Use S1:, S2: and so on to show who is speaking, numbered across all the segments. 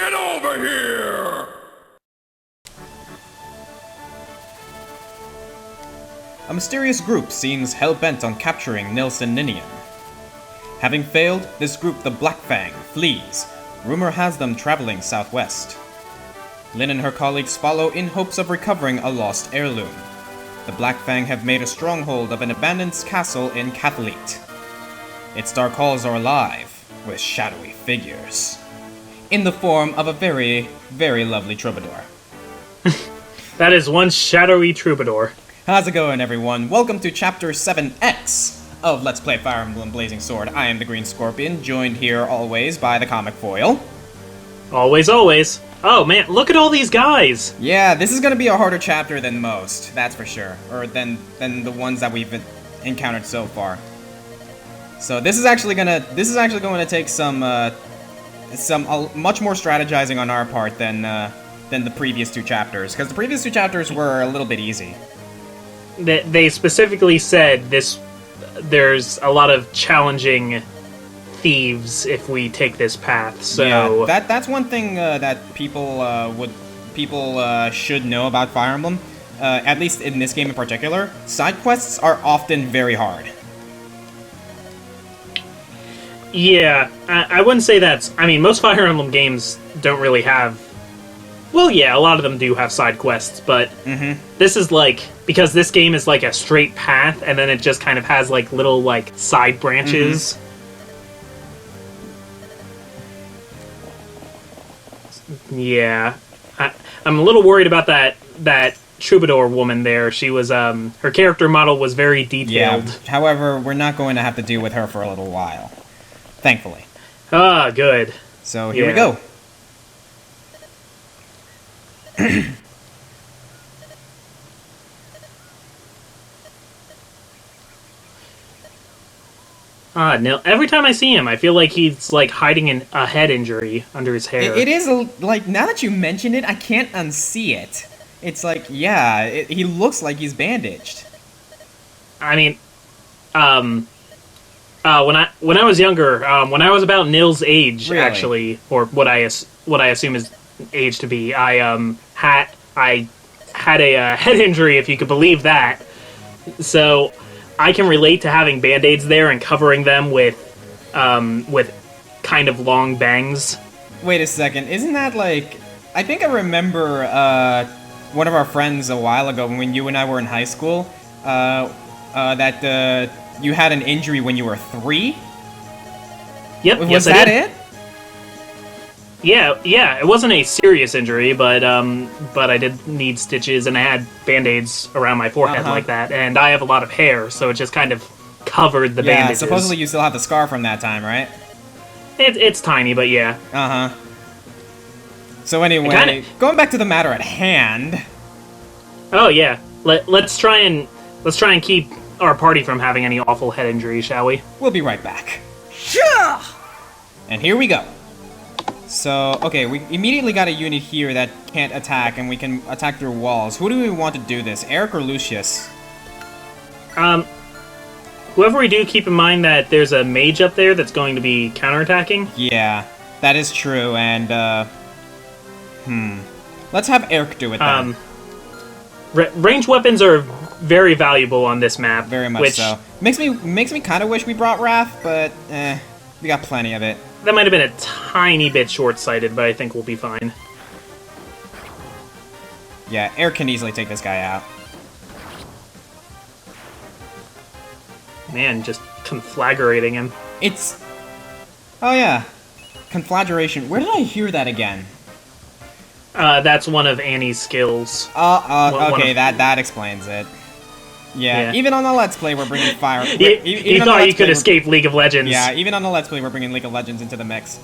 S1: Get over here!
S2: A mysterious group seems hell-bent on capturing Nilsen Ninian. Having failed, this group, the Black Fang, flees. Rumor has them traveling southwest. Lynn and her colleagues follow in hopes of recovering a lost heirloom. The Black Fang have made a stronghold of an abandoned castle in Catholite. Its dark halls are alive with shadowy figures, in the form of a very, very lovely troubadour.
S3: That is one shadowy troubadour.
S2: How's it going, everyone? Welcome to Chapter 7X of Let's Play Fire Emblem Blazing Sword. I am the Green Scorpion, joined here always by the ComicFoil.
S3: Always, always. Oh man, look at all these guys!
S2: Yeah, this is gonna be a harder chapter than most, that's for sure. Or than the ones that we've encountered so far. So this is actually going to take some much more strategizing on our part than the previous two chapters, because the previous two chapters were a little bit easy.
S3: They specifically said there's a lot of challenging thieves if we take this path. So
S2: yeah, that's one thing that people should know about Fire Emblem. At least in this game in particular, side quests are often very hard.
S3: Yeah, I wouldn't say that's... I mean, most Fire Emblem games don't really have... Well, yeah, a lot of them do have side quests, but this is like... Because this game is like a straight path, and then it just kind of has like little like side branches. Yeah. I'm a little worried about that troubadour woman there. She was, her character model was very detailed.
S2: Yeah, however, we're not going to have to deal with her for a little while. Thankfully.
S3: Ah, good.
S2: So, here we go.
S3: Nil. Every time I see him, I feel like he's, like, hiding a head injury under his hair.
S2: It is, like, now that you mention it, I can't unsee it. It's like, yeah, he looks like he's bandaged.
S3: I mean, when I was younger, when I was about Nil's age,
S2: really?
S3: Actually, or what I assume his age to be, I had a head injury, if you could believe that. So I can relate to having band-aids there and covering them with kind of long bangs.
S2: Wait a second, isn't that like... I think I remember one of our friends a while ago when you and I were in high school, that you had an injury when you were 3?
S3: Yep,
S2: Was that it?
S3: Yeah, it wasn't a serious injury, but I did need stitches, and I had band-aids around my forehead like that, and I have a lot of hair, so it just kind of covered the bandages.
S2: Yeah, supposedly you still have the scar from that time, right?
S3: It's tiny, but yeah.
S2: Uh-huh. So anyway, going back to the matter at hand...
S3: Oh yeah, let's try and keep our party from having any awful head injuries, shall we?
S2: We'll be right back. Yeah! And here we go. So, okay, we immediately got a unit here that can't attack, and we can attack through walls. Who do we want to do this, Eric or Lucius?
S3: Whoever we do, keep in mind that there's a mage up there that's going to be counterattacking.
S2: Yeah, that is true, and, let's have Eric do it then.
S3: Ranged weapons are very valuable on this map.
S2: Very much so. Makes me kind of wish we brought Wrath, but, we got plenty of it.
S3: That might have been a tiny bit short-sighted, but I think we'll be fine.
S2: Yeah, Eric can easily take this guy out.
S3: Man, just conflagrating him.
S2: It's... Oh yeah. Conflagration. Where did I hear that again?
S3: That's one of Annie's skills.
S2: Okay, that explains it. Yeah, even on the Let's Play, we're bringing fire.
S3: You thought you could escape League of Legends.
S2: Yeah, even on the Let's Play, we're bringing League of Legends into the mix.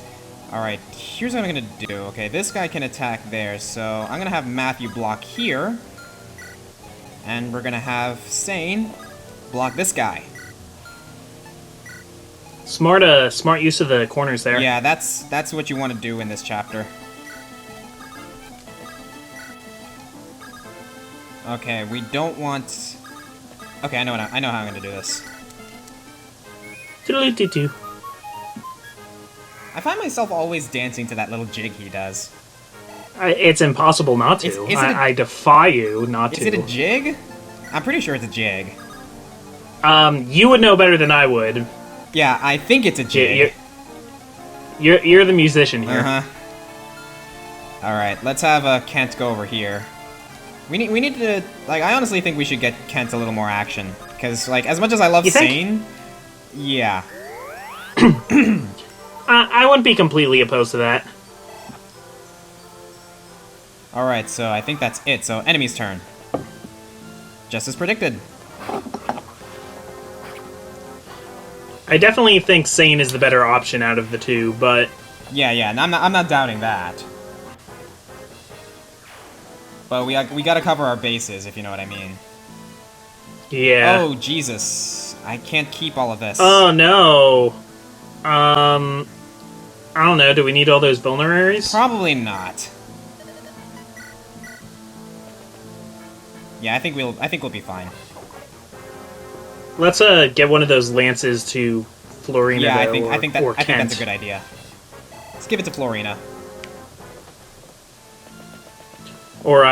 S2: Alright, here's what I'm gonna do. Okay, this guy can attack there, so I'm gonna have Matthew block here. And we're gonna have Sane block this guy.
S3: Smart use of the corners there.
S2: Yeah, that's what you want to do in this chapter. Okay, we don't want... Okay, I know how I'm gonna do this.
S3: Doodly-doo-doo.
S2: I find myself always dancing to that little jig he does.
S3: It's impossible not to. I defy you not to.
S2: Is it a jig? I'm pretty sure it's a jig.
S3: You would know better than I would.
S2: Yeah, I think it's a jig.
S3: You're the musician here.
S2: Uh-huh. Alright, let's have Kent go over here. We need to... Like, I honestly think we should get Kent a little more action. Because, like, as much as I love Sane... Yeah.
S3: I wouldn't be completely opposed to that.
S2: Alright, so I think that's it. So, enemy's turn. Just as predicted.
S3: I definitely think Sane is the better option out of the two, but...
S2: Yeah, and I'm not doubting that. But we gotta cover our bases, if you know what I mean.
S3: Yeah.
S2: Oh, Jesus. I can't keep all of this.
S3: Oh, no. I don't know. Do we need all those vulneraries?
S2: Probably not. Yeah, I think we'll be fine.
S3: Let's get one of those lances to Florina.
S2: Yeah, I think that's a good idea. Let's give it to Florina.
S3: Or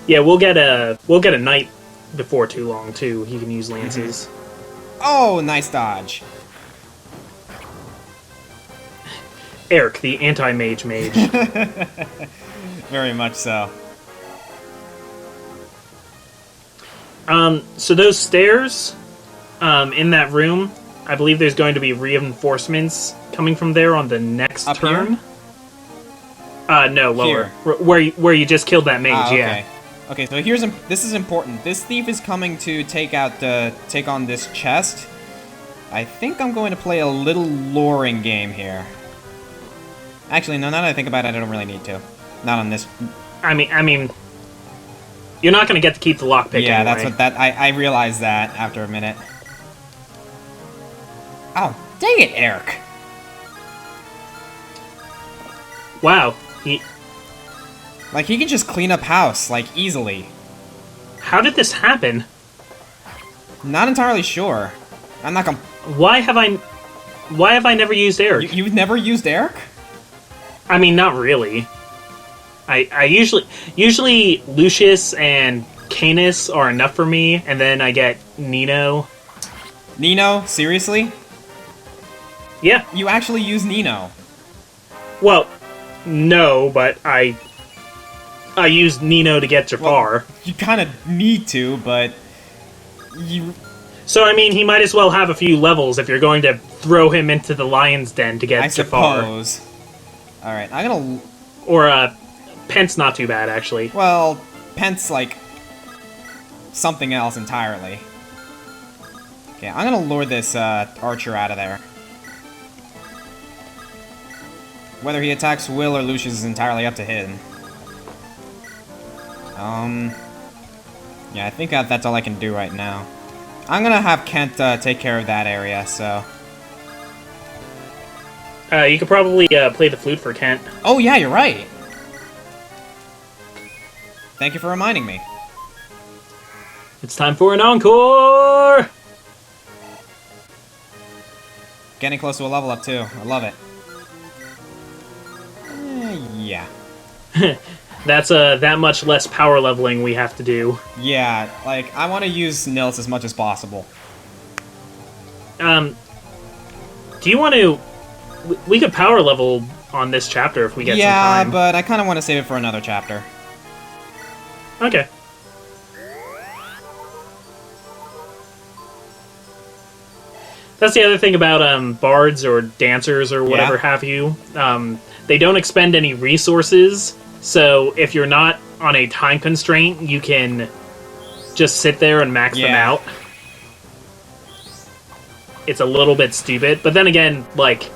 S3: yeah, we'll get a knight before too long too. He can use lances.
S2: Oh, nice dodge.
S3: Eric, the anti-mage mage.
S2: Very much so.
S3: So those stairs, in that room, I believe there's going to be reinforcements coming from there on the next turn.
S2: Here?
S3: No, lower. Where you just killed that mage,
S2: okay.
S3: yeah.
S2: Okay, so this is important. This thief is coming to take on this chest. I think I'm going to play a little luring game here. Actually, no, now that I think about it, I don't really need to. Not on this.
S3: I mean, you're not going to get to keep the lockpick
S2: Yeah,
S3: anyway.
S2: that's what I realized that after a minute. Oh, dang it, Eric.
S3: Wow,
S2: Like, he can just clean up house, like, easily.
S3: how did this happen?
S2: Not entirely sure. I'm not gonna...
S3: Why have I never used Eric?
S2: You've never used Eric?
S3: I mean, not really. I usually Lucius and Canis are enough for me, and then I get Nino.
S2: Nino? Seriously?
S3: Yeah.
S2: You actually use Nino?
S3: Well, no, but I used Nino to get Jafar.
S2: Well, you kind of need to, but... You...
S3: So, I mean, he might as well have a few levels if you're going to throw him into the lion's den to get Jafar.
S2: I suppose. Alright, I'm gonna...
S3: Or, Pent's not too bad, actually.
S2: Well, Pent's, like, something else entirely. Okay, I'm gonna lure this, archer out of there. Whether he attacks Will or Lucius is entirely up to him. Yeah, I think that's all I can do right now. I'm gonna have Kent, take care of that area, so...
S3: You could probably, play the flute for Kent.
S2: Oh, yeah, you're right! Thank you for reminding me.
S3: It's time for an encore!
S2: Getting close to a level up, too. I love it. Yeah.
S3: That's, that much less power leveling we have to do.
S2: Yeah, like, I want to use Nils as much as possible.
S3: Do you want to... We could power level on this chapter if we get some time.
S2: Yeah, but I kind of want to save it for another chapter.
S3: Okay. That's the other thing about bards or dancers or whatever have you. They don't expend any resources, so if you're not on a time constraint, you can just sit there and max them out. It's a little bit stupid, but then again, like,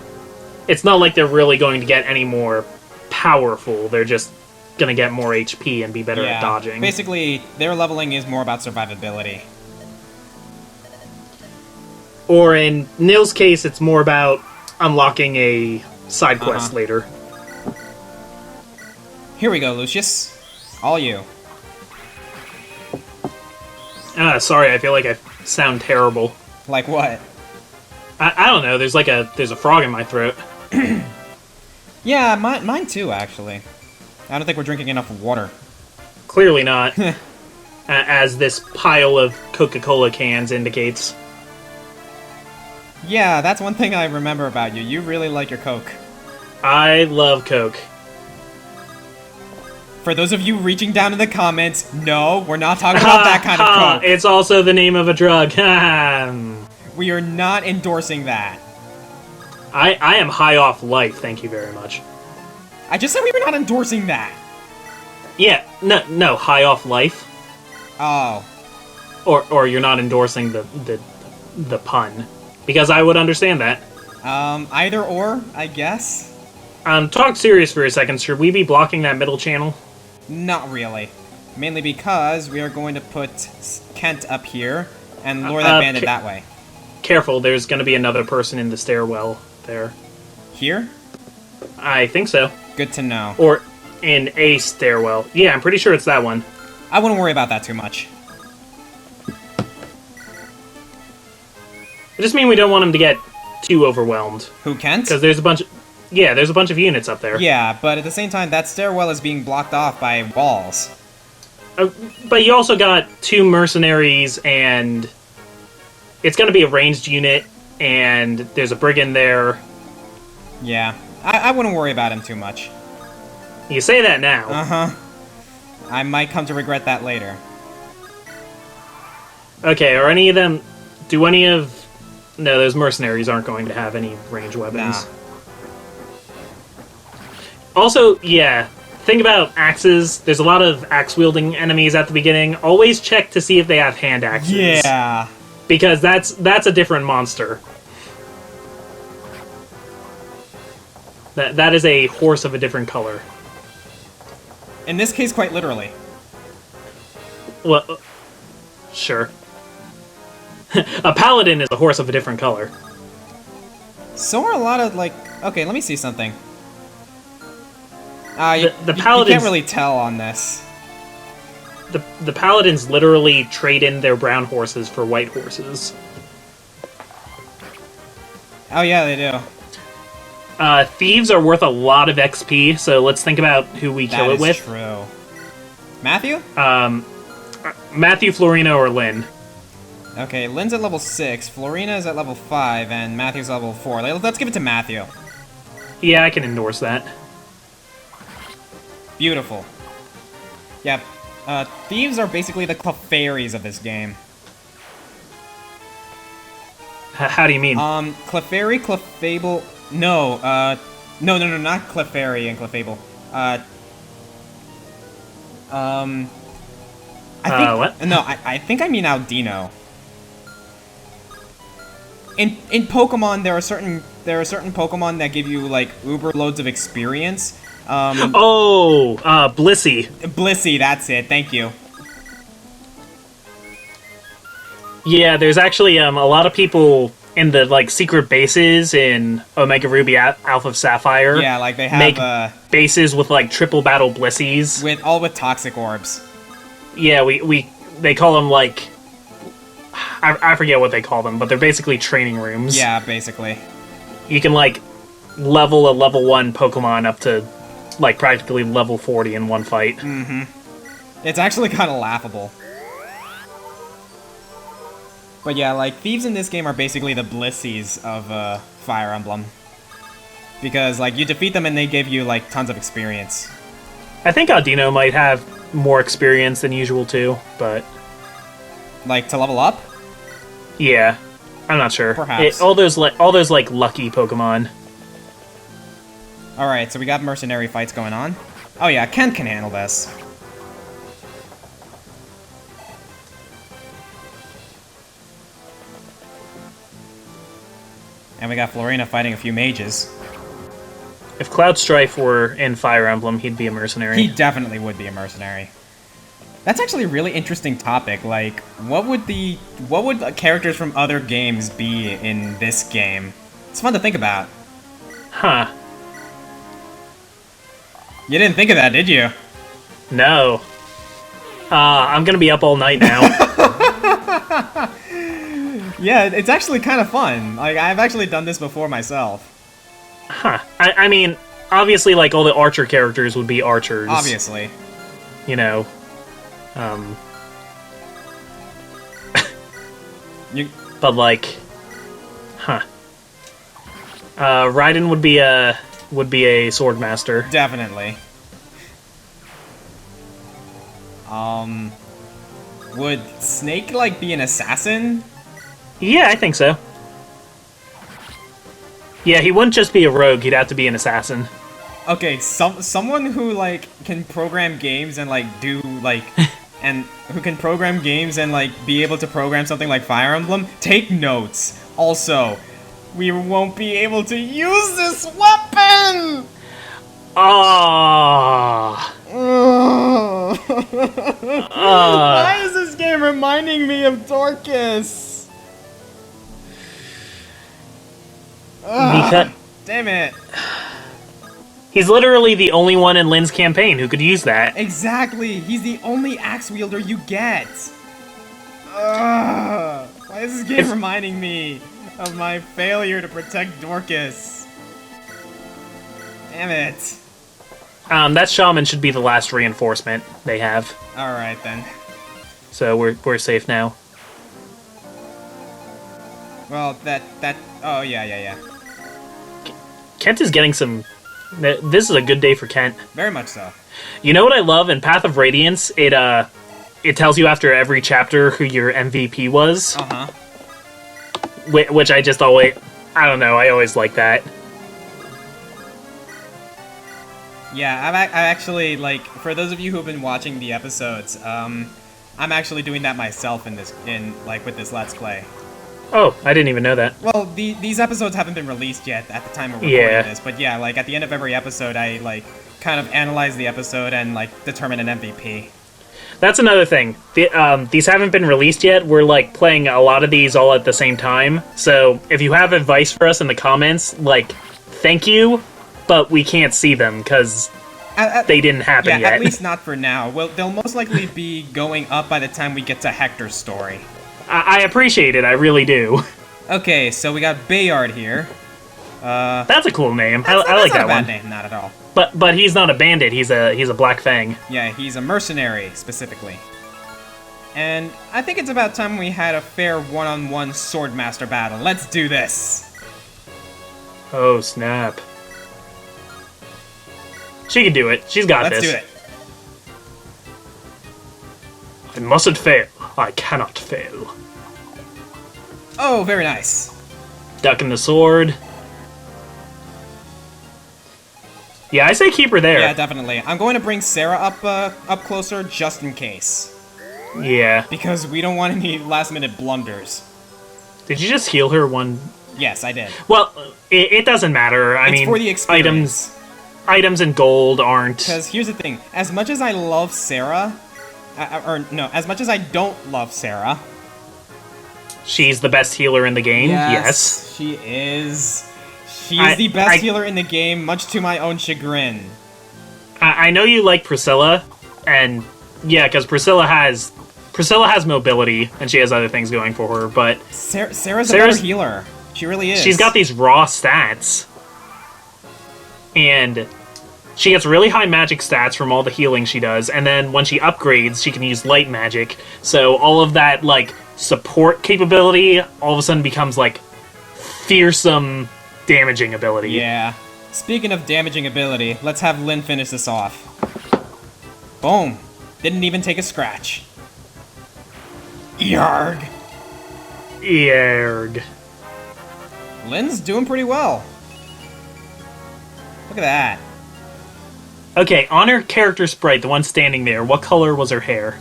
S3: it's not like they're really going to get any more powerful. They're just going to get more HP and be better at dodging.
S2: Basically, their leveling is more about survivability.
S3: Or in Nil's case, it's more about unlocking a side quest later.
S2: Here we go, Lucius. All you.
S3: Sorry, I feel like I sound terrible.
S2: Like what?
S3: I don't know, there's a frog in my throat.
S2: Yeah, mine too, actually. I don't think we're drinking enough water.
S3: Clearly not. As this pile of Coca-Cola cans indicates.
S2: Yeah, that's one thing I remember about you. You really like your Coke.
S3: I love Coke.
S2: For those of you reaching down in the comments, no, we're not talking about that kind of Coke.
S3: It's also the name of a drug.
S2: We are not endorsing that.
S3: I am high off life, thank you very much.
S2: I just said we were not endorsing that.
S3: Yeah, no, high off life.
S2: Oh.
S3: Or you're not endorsing the pun. Because I would understand that.
S2: Either or, I guess.
S3: Talk serious for a second. Should we be blocking that middle channel?
S2: Not really. Mainly because we are going to put Kent up here and lure that bandit that way.
S3: Careful, there's going to be another person in the stairwell there.
S2: Here?
S3: I think so.
S2: Good to know.
S3: Or in a stairwell. Yeah, I'm pretty sure it's that one.
S2: I wouldn't worry about that too much.
S3: I just mean we don't want him to get too overwhelmed.
S2: Who, Kent?
S3: Because there's a bunch of... Yeah, there's a bunch of units up there.
S2: Yeah, but at the same time, that stairwell is being blocked off by walls.
S3: But you also got 2 mercenaries, and it's going to be a ranged unit, and there's a brigand there.
S2: Yeah, I wouldn't worry about him too much.
S3: You say that now.
S2: Uh-huh. I might come to regret that later.
S3: Okay, are any of them... Do any of... No, those mercenaries aren't going to have any ranged weapons.
S2: Nah.
S3: Also, yeah, think about axes. There's a lot of axe-wielding enemies at the beginning. Always check to see if they have hand axes.
S2: Yeah.
S3: Because that's a different monster. That is a horse of a different color.
S2: In this case, quite literally.
S3: Well, sure. A paladin is a horse of a different color.
S2: So are a lot of, like... Okay, let me see something.
S3: The
S2: you
S3: paladins...
S2: can't really tell on this.
S3: The paladins literally trade in their brown horses for white horses.
S2: Oh yeah, they do.
S3: Thieves are worth a lot of XP, so let's think about who we kill it with.
S2: That is true. Matthew?
S3: Matthew, Florina, or Lynn.
S2: Okay, Lynn's at level 6, Florina is at level 5, and Matthew's at level 4. Let's give it to Matthew.
S3: Yeah, I can endorse that.
S2: Beautiful. Yep. Thieves are basically the Clefairies of this game.
S3: How do you mean?
S2: Clefairy, Clefable... No, no, not Clefairy and Clefable. I think...
S3: what?
S2: No, I think I mean Aldino. In Pokemon, there are certain Pokemon that give you, like, uber loads of experience.
S3: Blissey.
S2: Blissey, that's it, thank you.
S3: Yeah, there's actually a lot of people in the like secret bases in Omega Ruby Alpha Sapphire.
S2: Yeah, like they have
S3: make bases with like triple battle Blissies.
S2: With toxic orbs.
S3: Yeah, they call them like I forget what they call them, but they're basically training rooms.
S2: Yeah, basically.
S3: You can like level a level 1 Pokemon up to like practically level 40 in one fight.
S2: Mm-hmm. It's actually kind of laughable. But yeah, like, thieves in this game are basically the Blissies of Fire Emblem. Because, like, you defeat them and they give you, like, tons of experience.
S3: I think Audino might have more experience than usual, too, but...
S2: Like, to level up?
S3: Yeah. I'm not sure.
S2: Perhaps.
S3: All those lucky Pokemon.
S2: Alright, so we got mercenary fights going on. Oh yeah, Kent can handle this. And we got Florina fighting a few mages.
S3: If Cloud Strife were in Fire Emblem, he'd be a mercenary.
S2: He definitely would be a mercenary. That's actually a really interesting topic. Like, what would characters from other games be in this game? It's fun to think about.
S3: Huh.
S2: You didn't think of that, did you?
S3: No. I'm gonna be up all night now.
S2: Yeah, it's actually kind of fun. Like, I've actually done this before myself.
S3: Huh. I mean, obviously, like, all the Archer characters would be archers.
S2: Obviously.
S3: You know. But, like... Huh. Raiden would be a swordmaster.
S2: Definitely. Would Snake, like, be an assassin?
S3: Yeah, I think so. Yeah, he wouldn't just be a rogue, he'd have to be an assassin.
S2: Okay, someone who, like, can program games and, like, do, like... and who can program games and, like, be able to program something like Fire Emblem, take notes. Also, we won't be able to use this weapon!
S3: Ah.
S2: Why is this game reminding me of Dorcas?
S3: Because
S2: Damn it.
S3: he's literally the only one in Lynn's campaign who could use that.
S2: Exactly. He's the only axe wielder you get. Why is this game reminding me of my failure to protect Dorcas? Damn it.
S3: That shaman should be the last reinforcement they have.
S2: Alright then.
S3: So we're safe now.
S2: Well, oh, yeah.
S3: Kent is getting some... This is a good day for Kent.
S2: Very much so.
S3: You know what I love? In Path of Radiance, it tells you after every chapter who your MVP was.
S2: Uh-huh.
S3: Which I just always... I don't know, I always like that.
S2: Yeah, I actually, like, for those of you who have been watching the episodes, I'm actually doing that myself with this Let's Play.
S3: Oh, I didn't even know that.
S2: Well, these episodes haven't been released yet at the time of recording this, but yeah, like, at the end of every episode, I, like, kind of analyze the episode and, like, determine an MVP.
S3: That's another thing. These haven't been released yet. We're, like, playing a lot of these all at the same time. So, if you have advice for us in the comments, like, thank you, but we can't see them, because they didn't happen yet.
S2: Yeah, at least not for now. Well, they'll most likely be going up by the time we get to Hector's story.
S3: I appreciate it, I really do.
S2: Okay, so we got Bayard here.
S3: That's a cool name. I like
S2: that's
S3: that
S2: not a bad
S3: one.
S2: name, not at all.
S3: But he's not a bandit. He's a black fang.
S2: Yeah, he's a mercenary, specifically. And I think it's about time we had a fair one-on-one swordmaster battle. Let's do this!
S3: Oh, snap. She can do it. She's got this.
S2: Let's do it.
S3: I mustn't fail. I cannot fail.
S2: Oh, very nice.
S3: Ducking the sword. Yeah, I say keep her there.
S2: Yeah, definitely. I'm going to bring Sarah up closer just in case.
S3: Yeah.
S2: Because we don't want any last-minute blunders.
S3: Did you just heal her one?
S2: Yes, I did.
S3: Well, it doesn't matter. I mean,
S2: for the experience.
S3: Items and gold aren't...
S2: Because here's the thing. As much as I love Sarah... as much as I don't love Sarah...
S3: She's the best healer in the game,
S2: yes. She is. She is the best healer in the game, much to my own chagrin.
S3: I know you like Priscilla, and yeah, because Priscilla has mobility, and she has other things going for her, but...
S2: Sarah's a better healer. She really is.
S3: She's got these raw stats. And she gets really high magic stats from all the healing she does, and then when she upgrades, she can use light magic, so all of that, like, support capability all of a sudden becomes, like, fearsome damaging ability.
S2: Yeah. Speaking of damaging ability, let's have Lynn finish this off. Boom. Didn't even take a scratch. Yarg.
S3: Yarg.
S2: Lynn's doing pretty well. Look at that.
S3: Okay, on her character sprite, the one standing there, what color was her hair?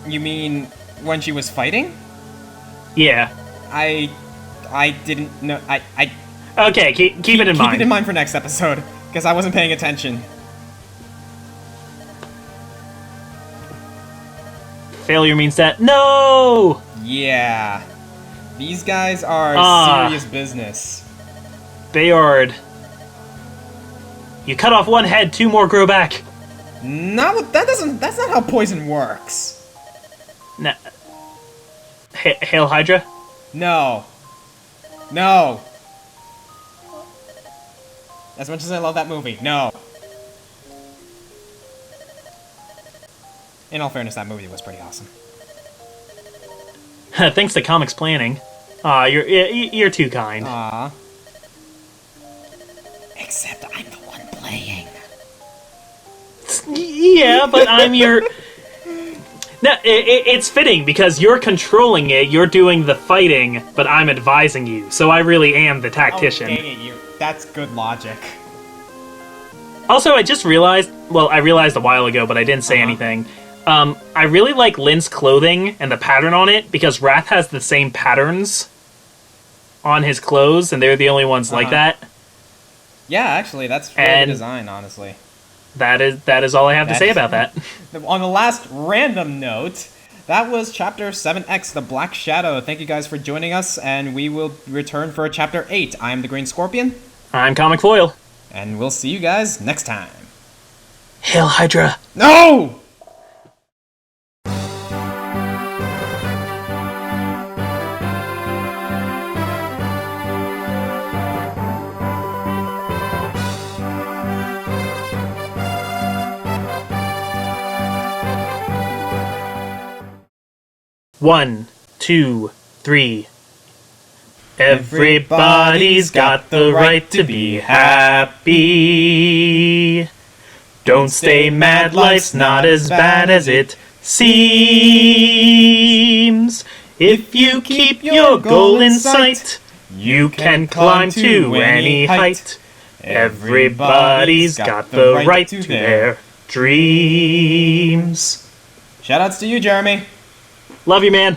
S2: You mean when she was fighting?
S3: Yeah.
S2: I didn't know.
S3: Okay, keep it in mind.
S2: Keep it in mind for next episode, because I wasn't paying attention.
S3: Failure means that. No!
S2: Yeah. These guys are serious business.
S3: Bayard. You cut off one head, two more grow back.
S2: No, that's not how poison works.
S3: Nah. Hail Hydra?
S2: No. No. As much as I love that movie, no. In all fairness, that movie was pretty awesome.
S3: Thanks to comics planning. Aw, you're too kind.
S2: Aww. Except I'm the one playing.
S3: Yeah, but I'm your... No, it's fitting, because you're controlling it, you're doing the fighting, but I'm advising you, so I really am the tactician.
S2: Oh, dang it, that's good logic.
S3: Also, I just realized... Well, I realized a while ago, but I didn't say anything. I really like Lynn's clothing and the pattern on it, because Wrath has the same patterns on his clothes, and they're the only ones like that.
S2: Yeah, actually, that's really good design, honestly.
S3: That is all I have to say about that.
S2: On the last random note, that was Chapter 7X, The Black Shadow. Thank you guys for joining us, and we will return for Chapter 8. I'm the Green Scorpion.
S3: I'm ComicFoil.
S2: And we'll see you guys next time.
S3: Hail Hydra!
S2: No!
S3: One, two, three. Everybody's got the right to be happy. Don't stay mad, life's not as bad as it seems. If you keep your goal in sight, you can climb to any height. Everybody's got the right to their dreams.
S2: Shoutouts to you, Jeremy.
S3: Love you, man.